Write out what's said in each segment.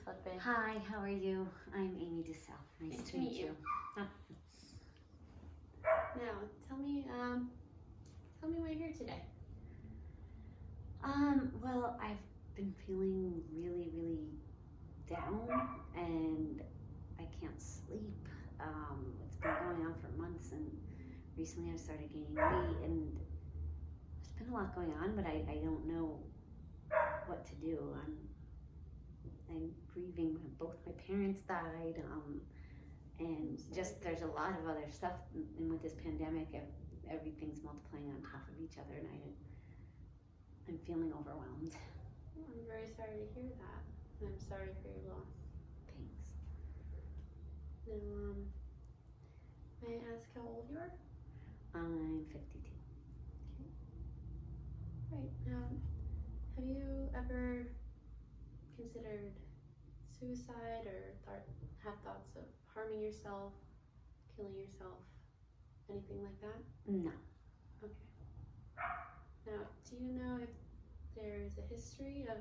Slipping. Hi, how are you? I'm Amy DeSalle. Nice to meet you. Oh. Now, tell me why you're here today. Well, I've been feeling really down and I can't sleep. It's been going on for months and recently I started gaining weight and there's been a lot going on, but I don't know what to do. I'm grieving. Both my parents died, and just there's a lot of other stuff. And with this pandemic, everything's multiplying on top of each other, and I'm feeling overwhelmed. I'm very sorry to hear that. I'm sorry for your loss. Thanks. Now, may I ask how old you are? I'm 52. Right. Now, have you ever considered suicide or have thoughts of harming yourself, killing yourself, anything like that? No. Okay. Now, do you know if there's a history of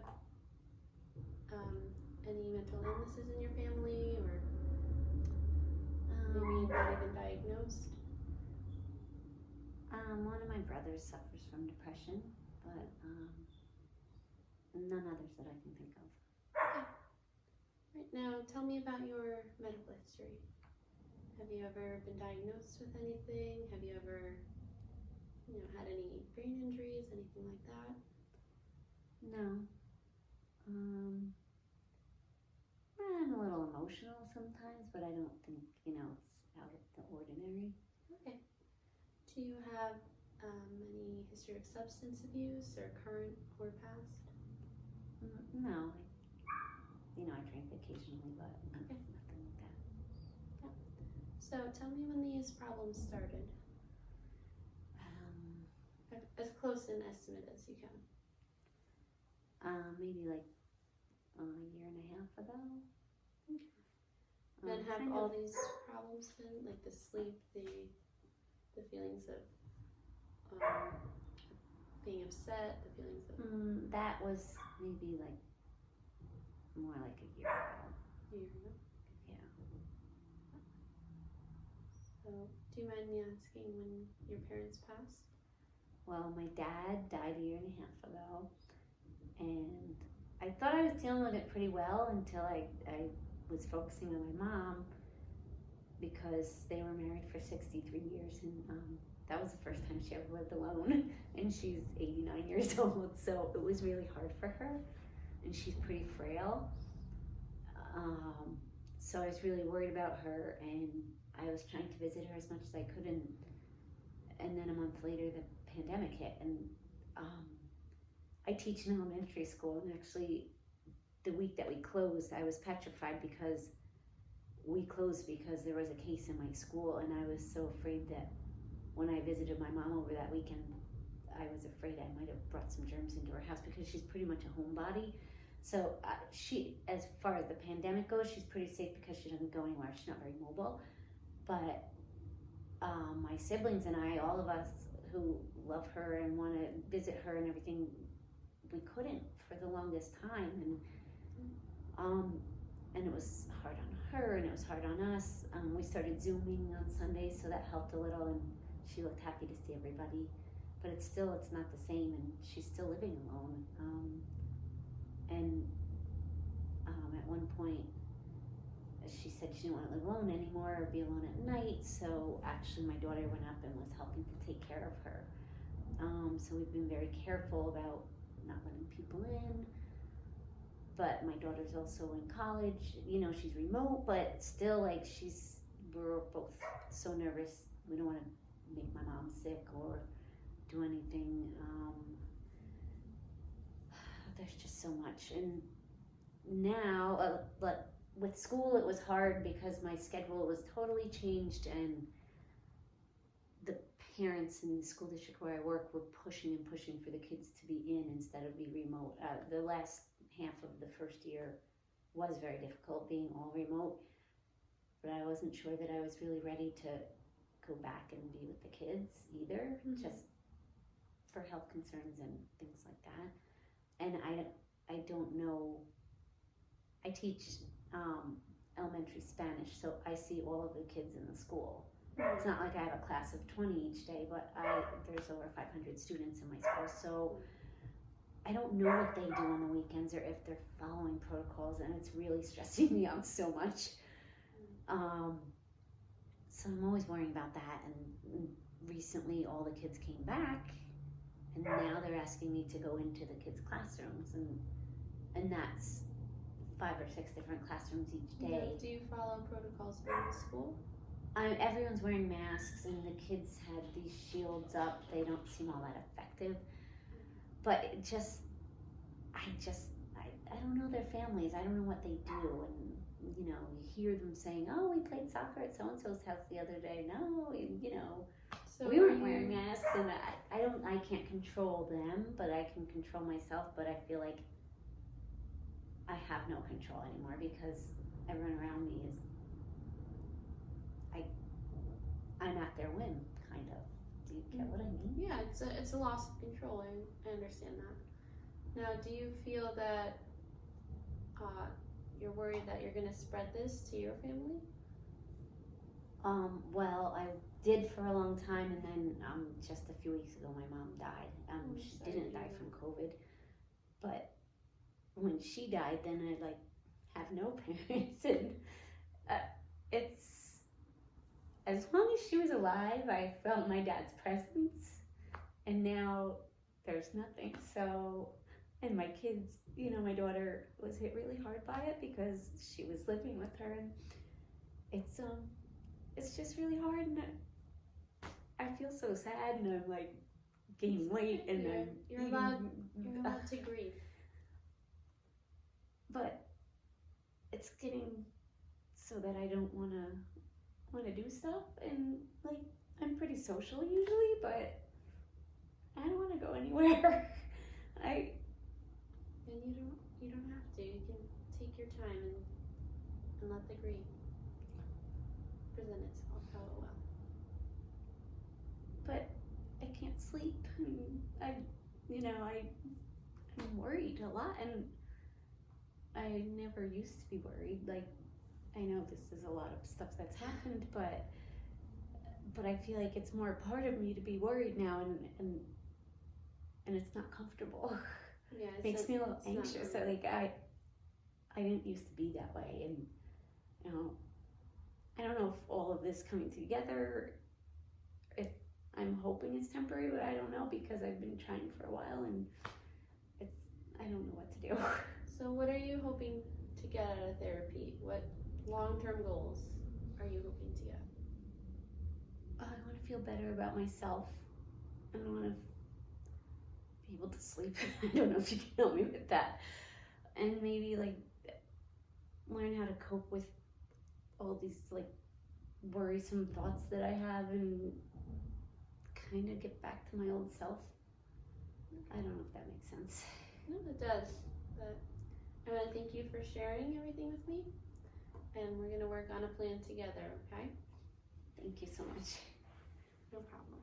any mental illnesses in your family, or maybe not even diagnosed? One of my brothers suffers from depression, but none others that I can think of. Okay. Right, now, tell me about your medical history. Have you ever been diagnosed with anything? Have you ever, had any brain injuries, anything like that? No. I'm a little emotional sometimes, but I don't think, it's out of the ordinary. Okay. Do you have any history of substance abuse, or current or past? No. I drink occasionally, but Okay. nothing like that. Yeah. So tell me when these problems started. As close an estimate as you can. Maybe like a year and a half ago. Okay. And have all these problems been like the sleep, the feelings of being upset, the feelings of that was maybe like more like a year ago. year ago? Yeah. So do you mind me asking when your parents passed? Well, my dad died a year and a half ago, and I thought I was dealing with it pretty well until I was focusing on my mom, because they were married for 63 years, and that was the first time she ever lived alone, and she's 89 years old, so it was really hard for her, and she's pretty frail. So I was really worried about her, and I was trying to visit her as much as I could, and then a month later the pandemic hit, and I teach in elementary school, and actually the week that we closed, I was petrified because we closed because there was a case in my school, and I was so afraid that when I visited my mom over that weekend, I was afraid I might have brought some germs into her house, because she's pretty much a homebody. So she, as far as the pandemic goes, she's pretty safe because she doesn't go anywhere. She's not very mobile. But my siblings and I, all of us who love her and want to visit her and everything, we couldn't for the longest time, and it was hard on her and it was hard on us. We started Zooming on Sundays, so that helped a little, and she looked happy to see everybody, but it's not the same, and she's still living alone. And at one point she said she didn't want to live alone anymore or be alone at night, so actually my daughter went up and was helping to take care of her. So we've been very careful about not letting people in, but my daughter's also in college, she's remote, but still, like, we're both so nervous. We don't want to make my mom sick or do anything. There's just so much, and now, but with school it was hard because my schedule was totally changed, and the parents in the school district where I work were pushing for the kids to be in instead of be remote. The last half of the first year was very difficult being all remote, but I wasn't sure that I was really ready to go back and be with the kids either, just for health concerns and things like that. And I don't know, I teach elementary Spanish, so I see all of the kids in the school. It's not like I have a class of 20 each day, but there's over 500 students in my school, so I don't know what they do on the weekends or if they're following protocols, and it's really stressing me out so much. So I'm always worrying about that, and recently all the kids came back, and now they're asking me to go into the kids' classrooms, and that's 5 or 6 different classrooms each day. Do you follow protocols in the school? Everyone's wearing masks, and the kids had these shields up. They don't seem all that effective, but I don't know their families. I don't know what they do, and you hear them saying, "Oh, we played soccer at so and so's house the other day." No, So we weren't wearing masks, and I can't control them, but I can control myself. But I feel like I have no control anymore because everyone around me is. I'm at their whim, kind of. Do you get what I mean? Yeah, it's a loss of control. I understand that. Now, do you feel that you're worried that you're going to spread this to your family? Well, I did for a long time, and then just a few weeks ago, my mom died. She didn't die from COVID, but when she died, then I have no parents, and it's. As long as she was alive, I felt my dad's presence, and now there's nothing. So, and my kids, my daughter was hit really hard by it because she was living with her, and it's just really hard, and I feel so sad, and I'm gaining weight, and you're allowed to grieve, but it's getting so that I don't want to do stuff, and I'm pretty social usually, but I don't want to go anywhere. And you don't have to. You can take your time and let the grief present itself how it will. But I can't sleep, and I'm worried a lot, and I never used to be worried. I know this is a lot of stuff that's happened, but I feel like it's more a part of me to be worried now, and it's not comfortable. Yeah, it makes me a little anxious. I didn't used to be that way, and I don't know if all of this coming together, if I'm hoping it's temporary, but I don't know because I've been trying for a while, and I don't know what to do. So what are you hoping to get out of therapy? What long-term goals are you hoping to get? I want to feel better about myself, and I want to be able to sleep. I don't know if you can help me with that. And maybe learn how to cope with all these worrisome thoughts that I have, and kind of get back to my old self. I don't know if that makes sense. No, it does. But I want to thank you for sharing everything with me. And we're going to work on a plan together, okay? Thank you so much. No problem.